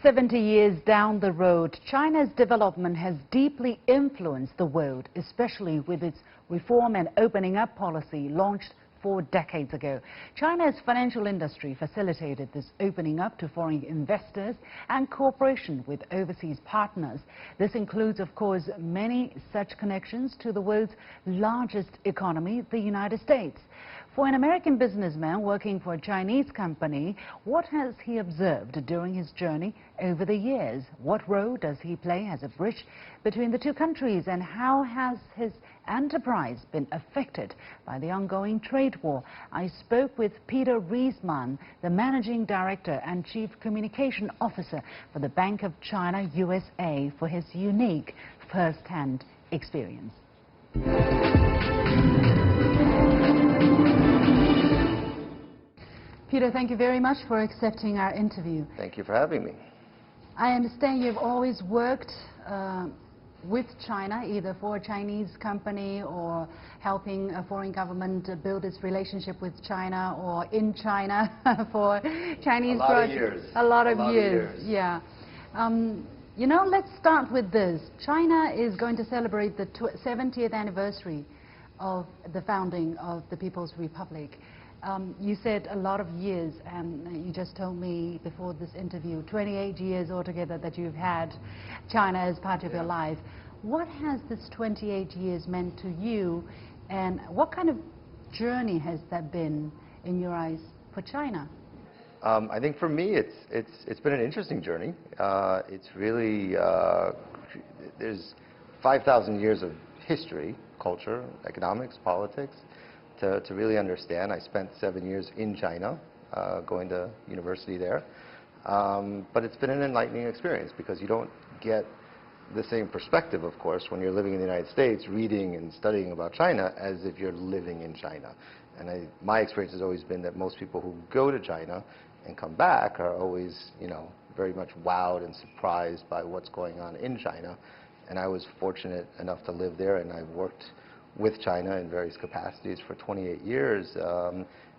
70 years down the road, China's development has deeply influenced the world, especially with its reform and opening up policy launched 4 decades ago. China's financial industry facilitated this opening up to foreign investors and cooperation with overseas partners. This includes, of course, many such connections to the world's largest economy, the United States. For an American businessman working for a Chinese company, what has he observed during his journey over the years? What role does he play as a bridge between the two countries, and how has his enterprise been affected by the ongoing trade war? I spoke with Peter Reisman, the Managing Director and Chief Communication Officer for the Bank of China USA, for his unique first-hand experience. Peter, thank you very much for accepting our interview. Thank you for having me. I understand you've always worked with China, either for a Chinese company or helping a foreign government build its relationship with China, or in China for Chinese projects. A lot of years. Yeah. You know, let's start with this. China is going to celebrate the 70th anniversary of the founding of the People's Republic. You said a lot of years, and you just told me before this interview, 28 years altogether that you've had China as part of your life. What has this 28 years meant to you, and what kind of journey has that been in your eyes for China? I think for me, it's been an interesting journey. It's really, there's 5,000 years of history, culture, economics, politics, to really understand. I spent 7 years in China, going to university there. But it's been an enlightening experience, because you don't get the same perspective, of course, when you're living in the United States, reading and studying about China, as if you're living in China. And my experience has always been that most people who go to China and come back are always, you know, very much wowed and surprised by what's going on in China. And I was fortunate enough to live there, and I've worked with China in various capacities for 28 years.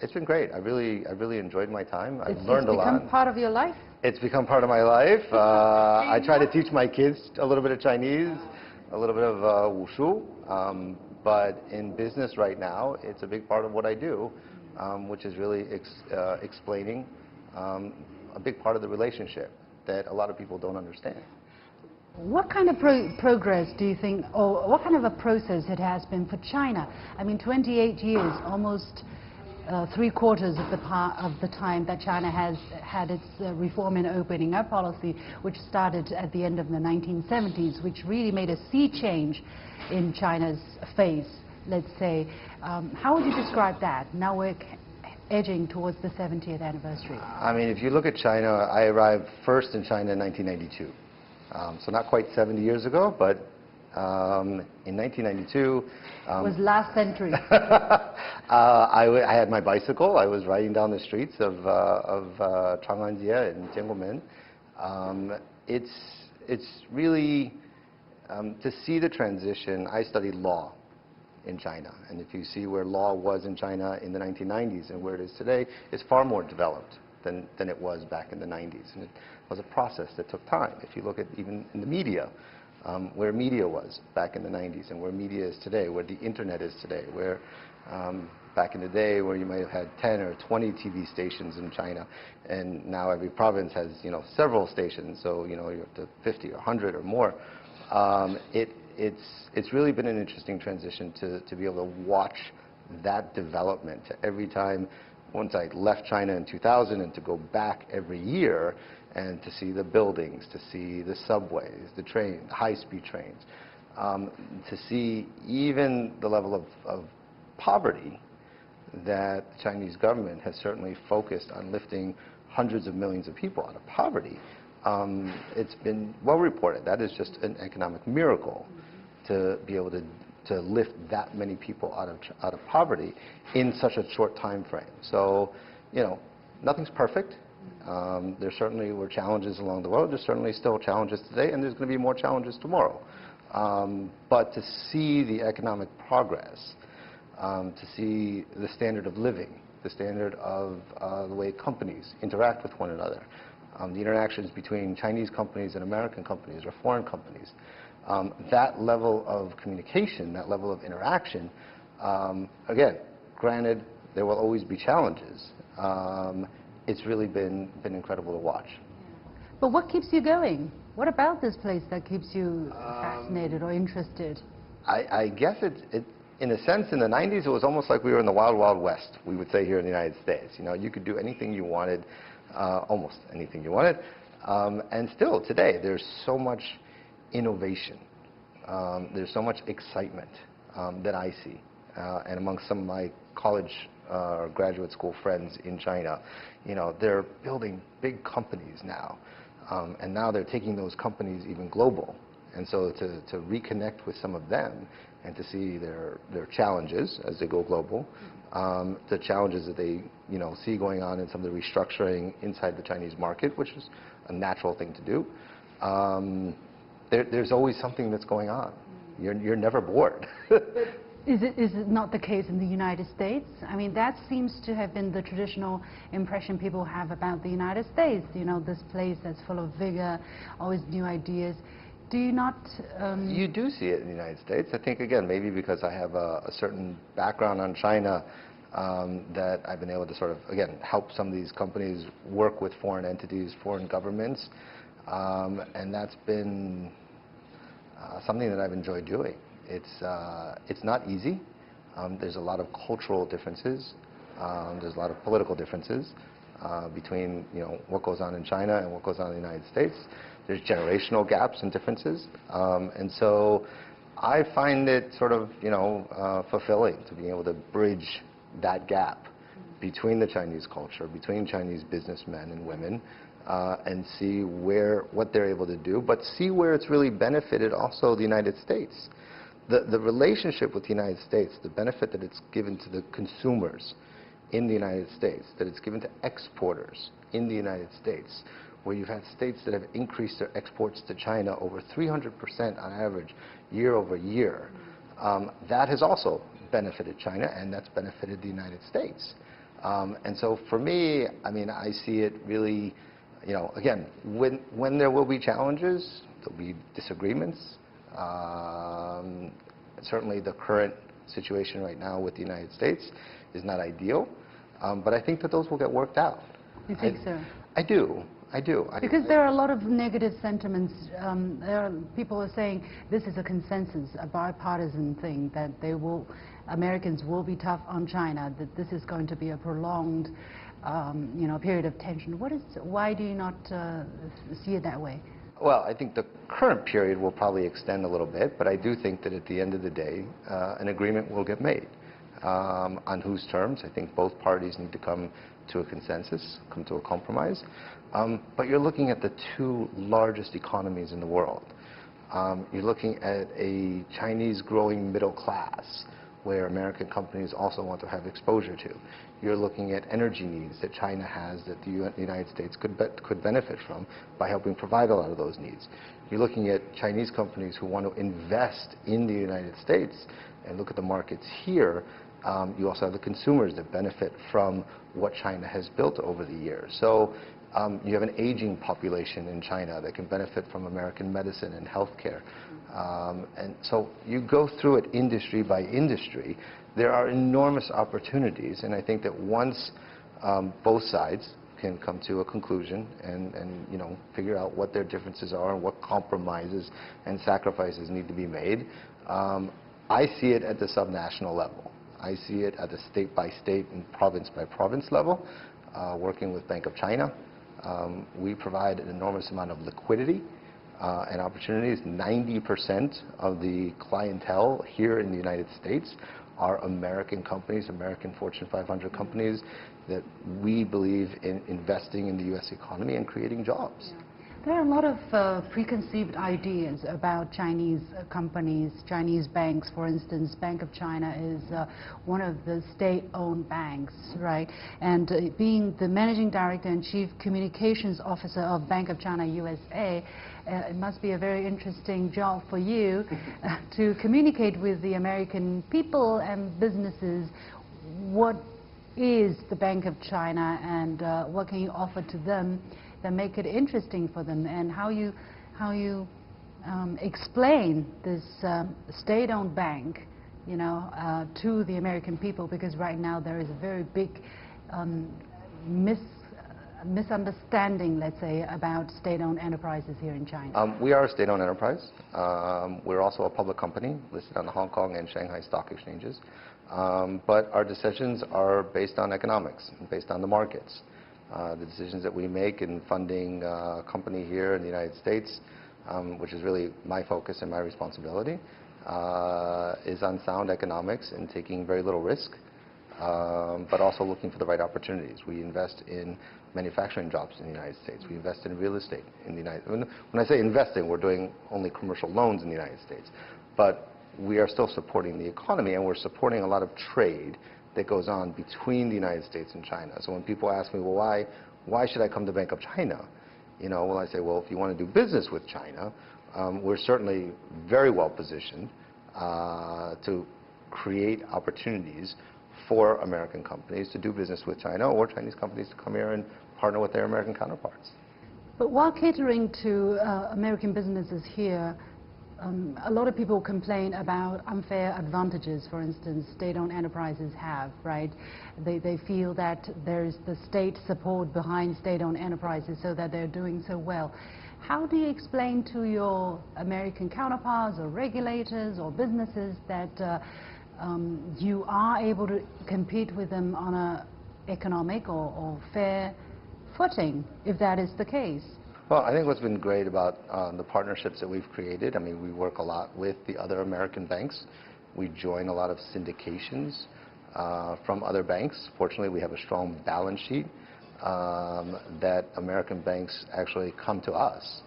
It's been great. I really enjoyed my time. I've learned a lot. It's become part of your life? It's become part of my life. I try to teach my kids a little bit of Chinese, a little bit of wushu. But in business right now, it's a big part of what I do, which is really explaining a big part of the relationship that a lot of people don't understand. What kind of progress do you think, or what kind of a process it has been for China? I mean, 28 years, almost 3/4 of the time that China has had its reform and opening up policy, which started at the end of the 1970s, which really made a sea change in China's face, let's say. How would you describe that? Now we're edging towards the 70th anniversary. I mean, if you look at China, I arrived first in China in 1992. So not quite 70 years ago, but in 1992... it was last century. I had my bicycle. I was riding down the streets of Chang'anjie and Jiangguomen. It's really, to see the transition. I studied law in China, and if you see where law was in China in the 1990s and where it is today, it's far more developed than it was back in the 90s. And it was a process that took time. If you look at even in the media, where media was back in the 90s and where media is today, where the internet is today, where back in the day where you might have had 10 or 20 TV stations in China, and now every province has, you know, several stations, so, you know, you're up to 50 or 100 or more. It's really been an interesting transition to be able to watch that development. Every time, once I left China in 2000, and to go back every year and to see the buildings, to see the subways, the trains, high-speed trains, to see even the level of poverty that the Chinese government has certainly focused on lifting hundreds of millions of people out of poverty. It's been well reported. That is just an economic miracle to be able to lift that many people out of poverty in such a short time frame. So, you know, nothing's perfect. There certainly were challenges along the road. There's certainly still challenges today, and there's going to be more challenges tomorrow. But to see the economic progress, to see the standard of living, the standard of the way companies interact with one another, the interactions between Chinese companies and American companies or foreign companies. That level of communication, that level of interaction, again, granted, there will always be challenges. It's really been incredible to watch. But what keeps you going? What about this place that keeps you fascinated or interested? I guess in a sense, in the 90s, it was almost like we were in the wild, wild west, we would say here in the United States. You know, you could do anything you wanted, almost anything you wanted. And still, today, there's so much innovation. There's so much excitement that I see. And among some of my college or graduate school friends in China, you know, they're building big companies now. And now they're taking those companies even global. And so to reconnect with some of them and to see their challenges as they go global, the challenges that they see going on in some of the restructuring inside the Chinese market, which is a natural thing to do. There's always something that's going on. You're never bored. Is it not the case in the United States? I mean, that seems to have been the traditional impression people have about the United States. You know, this place that's full of vigor, always new ideas. Do you not... You do see it in the United States. I think, again, maybe because I have a certain background on China, that I've been able to sort of, again, help some of these companies work with foreign entities, foreign governments. And that's been something that I've enjoyed doing. It's not easy. There's a lot of cultural differences. There's a lot of political differences between what goes on in China and what goes on in the United States. There's generational gaps and differences, and so I find it sort of fulfilling to be able to bridge that gap between the Chinese culture, between Chinese businessmen and women, and see what they're able to do, but see where it's really benefited also the United States. The relationship with the United States, the benefit that it's given to the consumers in the United States, that it's given to exporters in the United States, where you've had states that have increased their exports to China over 300% on average year over year. That has also benefited China, and that's benefited the United States. And so for me, I mean, I see it really, again, when there will be challenges, there'll be disagreements. Certainly the current situation right now with the United States is not ideal, but I think that those will get worked out. You think so? I do. Because there are a lot of negative sentiments. People are saying this is a consensus, a bipartisan thing, that Americans will be tough on China, that this is going to be a prolonged period of tension. Why do you not see it that way? Well, I think the current period will probably extend a little bit, but I do think that at the end of the day, an agreement will get made. On whose terms? I think both parties need to come to a consensus, come to a compromise. But you're looking at the two largest economies in the world. You're looking at a Chinese growing middle class, where American companies also want to have exposure to. You're looking at energy needs that China has that the United States could benefit from by helping provide a lot of those needs. You're looking at Chinese companies who want to invest in the United States and look at the markets here. You also have the consumers that benefit from what China has built over the years. So you have an aging population in China that can benefit from American medicine and healthcare. And so you go through it industry by industry. There are enormous opportunities, and I think that once both sides can come to a conclusion and figure out what their differences are and what compromises and sacrifices need to be made, I see it at the subnational level. I see it at the state-by-state and province-by-province level, working with Bank of China. We provide an enormous amount of liquidity and opportunities. 90% of the clientele here in the United States are American companies, American Fortune 500 companies that we believe in investing in the U.S. economy and creating jobs. Yeah. There are a lot of preconceived ideas about Chinese companies, Chinese banks. For instance, Bank of China is one of the state-owned banks, right? And being the managing director and chief communications officer of Bank of China USA, it must be a very interesting job for you to communicate with the American people and businesses what is the Bank of China, and what can you offer to them that make it interesting for them, and how you explain this state-owned bank, you know, to the American people, because right now there is a very big misunderstanding, let's say, about state-owned enterprises here in China. We are a state-owned enterprise. We're also a public company listed on the Hong Kong and Shanghai stock exchanges. But our decisions are based on economics, based on the markets. The decisions that we make in funding a company here in the United States, which is really my focus and my responsibility, is on sound economics and taking very little risk, but also looking for the right opportunities. We invest in manufacturing jobs in the United States. We invest in real estate in the United States. When I say investing, we're doing only commercial loans in the United States. But we are still supporting the economy, and we're supporting a lot of trade that goes on between the United States and China. So when people ask me, well, why should I come to Bank of China? You know, well, I say, well, if you want to do business with China, we're certainly very well positioned to create opportunities for American companies to do business with China, or Chinese companies to come here and partner with their American counterparts. But while catering to American businesses here, a lot of people complain about unfair advantages, for instance, state-owned enterprises have, right? They feel that there's the state support behind state-owned enterprises so that they're doing so well. How do you explain to your American counterparts or regulators or businesses that you are able to compete with them on an economic or fair footing, if that is the case? Well, I think what's been great about the partnerships that we've created, I mean, we work a lot with the other American banks. We join a lot of syndications from other banks. Fortunately, we have a strong balance sheet that American banks actually come to us.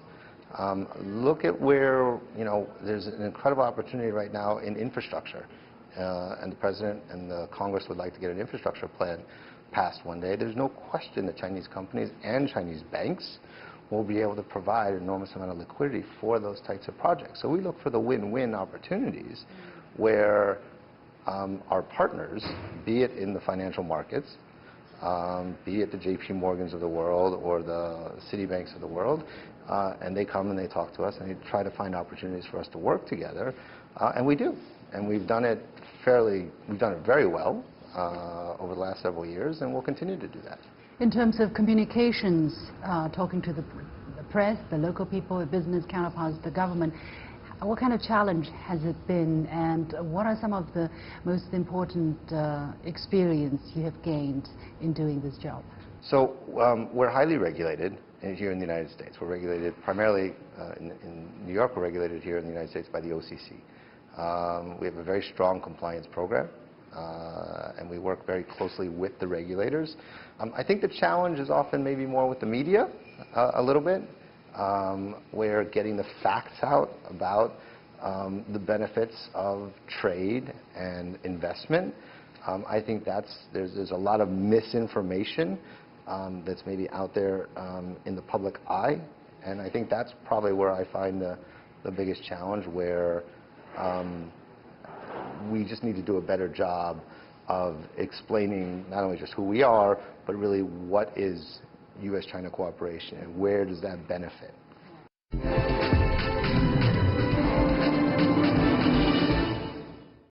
Look at where, you know, there's an incredible opportunity right now in infrastructure. And the President and the Congress would like to get an infrastructure plan passed one day. There's no question that Chinese companies and Chinese banks will be able to provide an enormous amount of liquidity for those types of projects. So we look for the win-win opportunities where our partners, be it in the financial markets, be it the JP Morgans of the world or the Citibanks of the world, and they come and they talk to us and they try to find opportunities for us to work together, and we do. And we've done it very well over the last several years, and we'll continue to do that. In terms of communications, talking to the press, the local people, the business counterparts, the government, what kind of challenge has it been, and what are some of the most important experience you have gained in doing this job? So we're highly regulated here in the United States. We're regulated primarily in New York. We're regulated here in the United States by the OCC. We have a very strong compliance program, and we work very closely with the regulators. I think the challenge is often maybe more with the media, a little bit, where getting the facts out about the benefits of trade and investment. I think there's a lot of misinformation that's maybe out there in the public eye, and I think that's probably where I find the biggest challenge, where we just need to do a better job of explaining not only just who we are, but really what is U.S.-China cooperation and where does that benefit.